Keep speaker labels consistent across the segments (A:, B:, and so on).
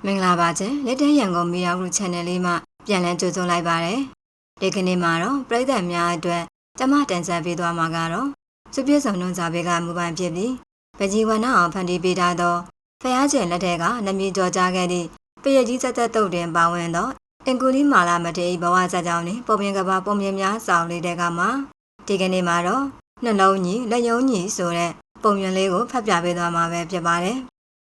A: မင်္ဂလာပါရှင်လက်တဲ့ရန်ကုန်မီဒီယာဂရု channel လေးမှာပြန်လည်ကြိုဆိုလိုက်ပါရစေဒီကနေ့မှာတော့ပရိသတ်များအတွက်ကျမတင်ဆက်ပေးသွားမှာကတော့စုပြည့်စုံနှုံစာပေကမူပိုင်ဖြစ်ပြီးပကြီးဝနာအောင်ဖန်တီးပေးထားသောဖျားကျင်လက်ထက်ကနမည်ကျော်ကြားခဲ့သည့်ပရကြီးသက်သက်တုတ်တင်ပါဝင်သောအင်ကူလီမာလာမတေဘဝဇာကြောင့်နှင့်ပုံပြင်ကဘာပုံပြင်များဆောင်လေးတဲ့ကမှာဒီကနေ့မှာတော့နှလုံးညီလက်ယုံညီဆိုတဲ့ပုံပြင်လေးကိုဖတ်ပြပေးသွားမှာပဲဖြစ်ပါတယ်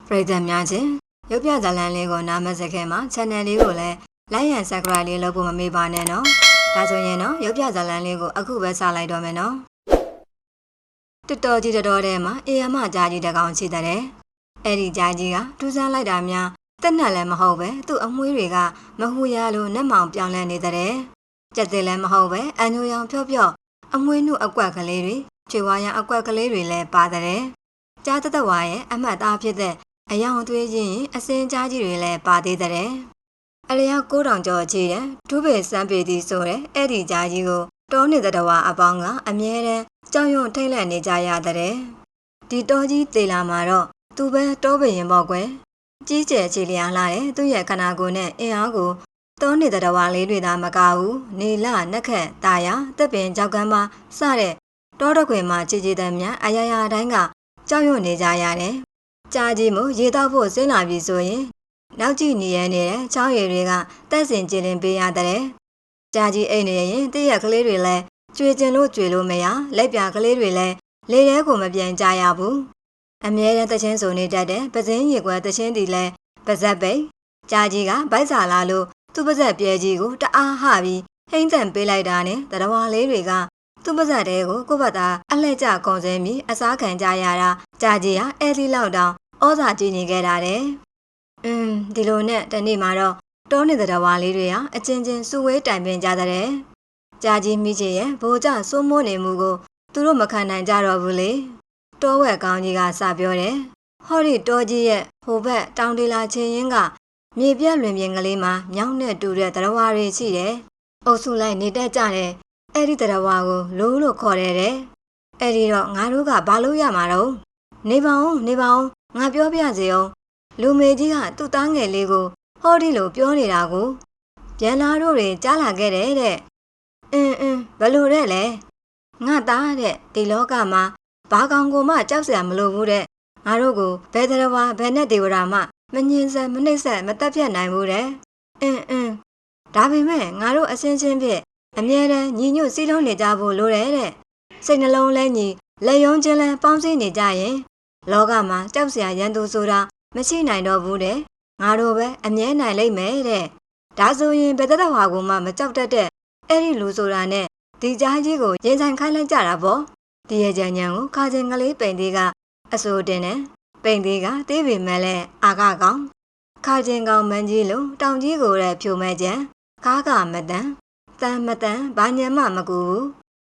A: ပရိသတ်များချင်းရုပ်ပြဇာတ်လမ်းလေးကိုနားမစက်ခဲမှာ channel လေးကိုလည်း like and subscribe လေးလုပ်ဖို့မမေ့ပါနဲ့နော်။ဒါဆိုရင်တော့ရုပ်ပြဇာတ်လမ်းလေးကိုအခုပဲစလိုက်တော့မယ်နော်။တော်တော်ကြီးတော်ထဲမှာအေးရမကြားကြီးတကောင်ရှိတဲ့။အဲ့ဒီကြားကြီးကထူးဆန်းလိုက်တာများတက်နှက်လည်းမဟုတ်ပဲသူ့အမွှေးတွေကမဟူရလို့နှက်မောင်ပြောင်းလဲနေတဲ့။ကြက်သေးလည်းမဟုတ်ပဲအညိုရောင်ဖြော့ဖြော့အမွှေးနှုတ်အကွက်ကလေးတွေချွေဝါရအကွက်ကလေးတွေလည်းပါတဲ့။ကြားတဝါရဲ့အမှတ်သားဖြစ်တဲ့အယောင်သွေးချင်းအစင်းကြားကြီးတွေလည်းပါသေးတဲ့အလျား9000ကျော်ကြီးတဲ့ဒုပေစမ်းပေသည်ဆိုတဲ့အဲ့ဒီကြားကြီးကိုတောနေတဲ့တဝါအပေါင်းကအမြဲတမ်းကြောင်ရွံ့ထိတ်လန့်နေကြရတဲ့ဒီတောကြီးတေလာမှာတော့သူပဲတောပရင်ပေါ့ကွယ်ကြီးကျယ်ချီလျားလာတဲ့သူ့ရဲ့ခန္ဓာကိုယ်နဲ့အင်အားကိုတောနေတဲ့တဝါလေးတွေသာမကဘူးနေလနက်ခတ်တာယာတက်ပင်ကြောက်ကမ်းမစတဲ့တောတခွေမှာကြည်ကြည်တမ်းများအရာရာတိုင်းကကြောင်ရွံ့နေကြရတယ်ကြားကြီးမို့ရေတောက်ဖို့ဆင်းလာပြီဆိုရင်နောက်ကြည့်နေရတဲ့ချောင်းရည်တွေကတက်စင်ကျင်လင်ပေးရတဲ့ကြားကြီးအိတ်နေရင်တည့်ရက်ကလေးတွေလည်းကျွေကျင်လို့ကျွေလို့မရလက်ပြကလေးတွေလည်းလေထဲကိုမပြန်ကြရဘူးအမြဲတမ်းတချင်းဆိုနေတတ်တဲ့ပစင်းရေကွယ်တချင်းတီလည်းပါဇက်ပိတ်ကြားကြီးကဗိုက်စာလာလို့သူ့ပါဇက်ပြဲကြီးကိုတအားဟပြီးဟိမ့်တန်ပေးလိုက်တာနဲ့တရဝါလေးတွေကသူ့ပါဇက်တဲကိုကိုယ့်ဘက်သားအလှည့်ကျကုန်စင်းပြီးအစားခံကြရတာကြားကြီးဟာအဲ့ဒီလောက်တောင်ဩဇာကြီးနေခဲ့တာတဲ့ဒီလိုနဲ့တနေ့မှာတော့တောနေတဲ့တဝါလေးတွေဟာအချင်းချင်းစုဝေးတိုင်ပင်ကြတဲ့ကြာကြီးမိချေရဲ့ဘိုးကျစိုးမိုးနေမှုကိုသူတို့မခံနိုင်ကြတော့ဘူးလေတောဝက်ကောင်းကြီးကစပြောတယ်ဟောဒီတောကြီးရဲ့ဟိုဘက်တောင်တီလာချင်းရင်းကမြေပြက်လွင်ပြင်ကလေးမှာမြောင်းနဲ့တူတဲ့တရဝါတွေရှိတယ်အုပ်စုလိုက်နေတတ်ကြတယ်အဲ့ဒီတရဝါကိုလိုးလို့ခေါ်တယ်တဲ့အဲ့ဒီတော့ငါတို့ကဘာလို့ရမှာတော့နေပါဦးငါပြောပြစေအောင်လူမေကြီးကသူ့သားငယ်လေးကိုဟောဒီလိုပြောနေတာကိုပြန်လာတို့တွေကြားလာခဲ့တယ်တဲ့ဘယ်လိုတဲ့လဲငါသားတဲ့ဒီလောကမှာဘာကောင်ကိုမှကြောက်စရာမလိုဘူးတဲ့ငါတို့ကိုဘယ်တရဝါဘယ်နဲ့ဒေဝရာမှမငင်းဆက်မနှိမ့်ဆက်မတက်ပြတ်နိုင်ဘူးတဲ့ဒါပေမဲ့ငါတို့အစင်းချင်းဖြင့်အမြဲတမ်းညီညွတ်စည်းလုံးနေကြဖို့လိုတယ်တဲ့စိတ်နှလုံးလဲညီလက်ယုံချင်းလဲပေါင်းစည်းနေကြရင်လောကမှာကြောက်စရာရန်သူဆိုတာမရှိနိုင်တော့ဘူးတဲ့ငါတို့ပဲအမြဲနိုင်လိမ့်မယ်တဲ့ဒါဆိုရင်ဘယ်တဝါကိုမှမကြောက်တတ်တဲ့အဲ့ဒီလူဆိုတာနဲ့ဒီကြားကြီးကိုရင်ဆိုင်ခိုင်းလိုက်ကြတာပေါ့ဒီရဲ့ကြံညံကိုခါချင်းကလေးပိန်သေးကအစိုးတင်နဲ့ပိန်သေးကတေးပေမဲ့လဲအာကကောင်ခါချင်းကောင်မန်းကြီးလို့တောင်ကြီးကိုတဲ့ဖြိုမဲ့ကြံကားကမတန်တန်မတန်ဘာညံမမကူဘူး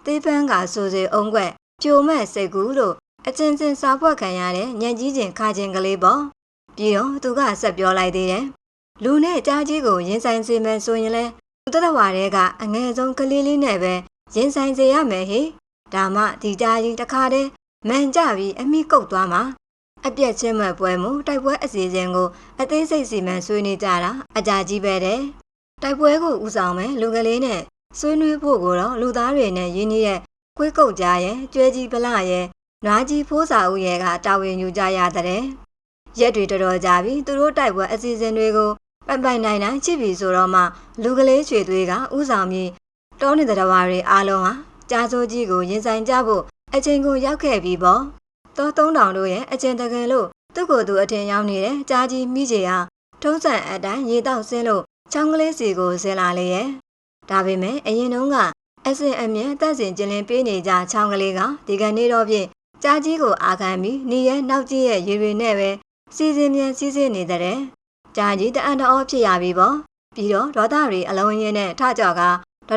A: တေးပန်းကဆိုစေအောင်ကွက်ပြိုမဲ့စိတ်ကူးလို့အချင်းချင်းစားဖွက်ခံရတဲ့ညံကြီးချင်းခါချင်းကလေးပေါ့ပြီးတော့သူကဆက်ပြောလိုက်သေးတယ်လူနဲ့ကြားကြီးကိုရင်ဆိုင်စေမယ်ဆိုရင်လဲသူတဝါတွေကအငယ်ဆုံးကလေးလေးနဲ့ပဲရင်ဆိုင်စေရမယ်ဟေဒါမှဒီကြားကြီးတခါတည်းမှန်ကြပြီးအမိကုတ်သွားမှာအပြက်ချင်းမဲ့ပွဲမှုတိုက်ပွဲအစီအစဉ်ကိုအသေးစိတ်စီမံဆွေးနွေးကြတာအကြကြီးပဲတဲ့တိုက်ပွဲကိုဦးဆောင်မယ်လူကလေးနဲ့ဆွေးနွေးဖို့ကိုတော့လူသားတွေနဲ့ရင်းနှီးရဲ့ခွေးကုတ်ကြရဲ့ကျွဲကြီးပလရဲ့နွားကြီးဖိုးစာဦးရဲ့ကတာဝန်ယူကြရတဲ့ရက်တွေတော်တော်ကြာပြီသူတို့တိုက်ပွဲအစီအစဉ်တွေကိုပိုင်နိုင်ချစ်ပြီဆိုတော့မှလူကလေးချွေသွေးကဥဆောင်ပြီးတောနေတဲ့တဝါတွေအားလုံးဟာကြားစိုးကြီးကိုရင်ဆိုင်ကြဖို့အချိန်ကိုရောက်ခဲ့ပြီပေါ့တော3000တို့ရဲ့အချိန်တကယ်လို့သူ့ကိုယ်သူအထင်ရောက်နေတဲ့ကြားကြီးမိချေဟာထုံးစံအတိုင်းရေတောက်ဆင်းလို့ချောင်းကလေးစီကိုဆင်းလာလေရဲ့ဒါပေမဲ့အရင်တုန်းကအစင်အမြဲတက်စင်ကျင်လင်းပေးနေကြချောင်းကလေးကဒီကနေ့တော့ဖြင့်ကြားကြီးကိုအာခံပြီးနေရဲ့နောက်ကြီးရဲ့ရေတွေနဲ့ပဲစီစဉ်မြန်စီစဉ်နေတဲ့ကြာကြီးတအံ့တော်ဖြစ်ရပြီပေါ့ပြီးတော့ဒေါသတွေအလုံးရင်းနဲ့ထကြော်က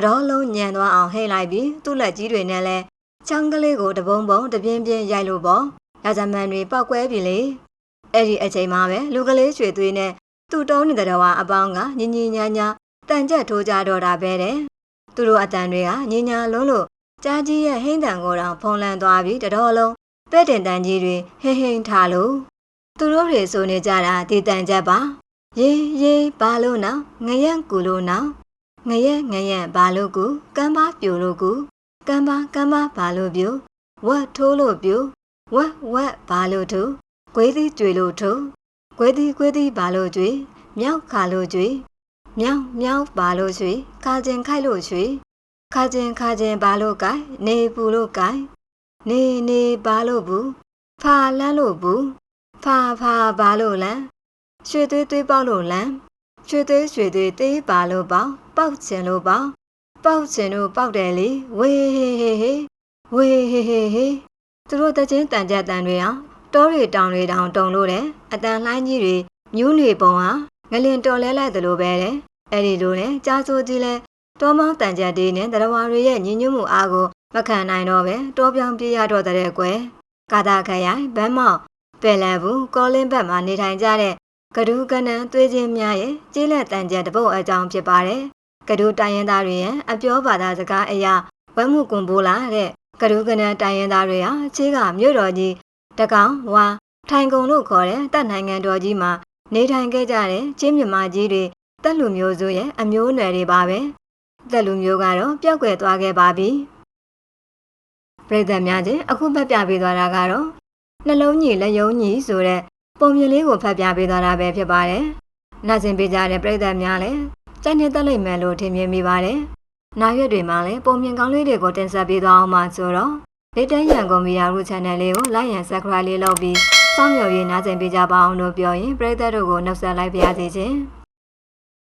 A: တော်လုံးညံသွားအောင်ဟိတ်လိုက်ပြီးသူ့လက်ကြီးတွေနဲ့လဲချောင်းကလေးကိုတပုံပုံတပြင်းပြင်းရိုက်လို့ပေါ့ရာဇမန်တွေပောက်ကွဲပြီလေအဲ့ဒီအချိန်မှာပဲလူကလေးရွှေသွေးနဲ့သူ့တုံးနေတဲ့တော်အပေါင်းကညင်ညင်ညာညာတန်ကြက်ထိုးကြတော့တာပဲတဲ့သူတို့အတန်တွေကညင်ညာလုံးလို့ကြာကြီးရဲ့ဟိမ့်တန်ကိုတောင်ဖုံးလန်းသွားပြီးတော်လုံးပဲ့တင်တန်ကြီးတွေဟိမ့်ထားလို့သူတို့တွေဆိုနေကြတာဒီတန်ကြက်ပါ ရေဘာလို့နော်ငရက်ကူလို့နော်ငရက်ဘာလို့ကူကမ်းပါပြိုလို့ကူကမ်းပါဘာလို့ပြိုဝက်ထိုးလို့ပြိုဝက်ဘာလို့ထိုးကွေးသီးကြွေလို့ထိုးကွေးသီးဘာလို့ကြွေမြောက်ခါလို့ကြွေမြောက်ဘာလို့ရွှေခါကျင်ခိုက်လို့ရွှေခါကျင်ဘာလို့ကိုင်နေပူလို့ကိုင်နေဘာလို့ဘူးဖာလန်းလို့ဘူးဖာဘာလို့လန်းရွှေသွေးပေါက်လို့လန်းရွှေသွေးသေးဘာလို့ပေါက်ချင်လို့ပေါက်တယ်လေဝေဟေသူတို့တချင်းတန်ကြတန်တွေအောင်တောတွေတောင်တွေတောင်တုံလို့တယ်အတန်လှိုင်းကြီးတွေမြူးနေပုံဟာငလင်တော်လဲလိုက်သလိုပဲတဲ့အဲ့ဒီလိုနဲ့ကြားစိုးကြီးလဲတောမောင်းတန်ကြတေးနဲ့တရဝါတွေရဲ့ညီညွတ်မှုအားကိုမခံနိုင်တော့ပဲတောပြောင်းပြေးရတော့တဲ့ကွယ်ကာတာခရိုင်ဗန်းမောက်ပယ်လန်ဘူးကောလင်းဘက်မှာနေထိုင်ကြတဲ့ကဒူးကနန်းသွေးချင်းများရဲ့ကျေးလက်တန်ကြတပုတ်အကြောင်းဖြစ်ပါတယ်ကဒူးတိုင်းရင်းသားတွေရဲ့အပြောဘာသာစကားအရာဝဲမှုကွန်ပိုးလာတဲ့ကဒူးကနန်းတိုင်းရင်းသားတွေဟာချေးကမြို့တော်ကြီးတကောင်ဝါထိုင်ကုံလို့ခေါ်တဲ့တပ်နိုင်ငံတော်ကြီးမှာနေထိုင်ခဲ့ကြတဲ့ချင်းမြမကြီးတွေတက်လူမျိုးစုရဲ့အမျိုးအနွယ်တွေပါပဲတက်လူမျိုးကတော့ပျောက်ကွယ်သွားခဲ့ပါပြီပြည်သက်များချင်းအခုဖတ်ပြပေးသွားတာကတော့နှလုံးညီလက်ယုံညီဆိုတဲ့ပုံမြင်လေးကိုဖတ်ပြပေးသွားတာပဲဖြစ်ပါတယ်နာကျင်ပေးကြတဲ့ပြည်သက်များလည်းစိတ်နဲ့တက်လိမ့်မယ်လို့ထင်မြင်မိပါတယ်နောက်ရက်တွေမှာလည်းပုံမြင်ကောင်းလေးတွေကိုတင်ဆက်ပေးသွားအောင်ပါဆိုတော့လက်တန်းရန်ကုန်မီယာရု channel လေးကို like and subscribe လေးလုပ်ပြီးစောင့်မျှော်ရည်နားကျင်ပေးကြပါအောင်လို့ပြောရင်ပရိသတ်တို့ကိုနှုတ်ဆက်လိုက်ပါရစေခြင်း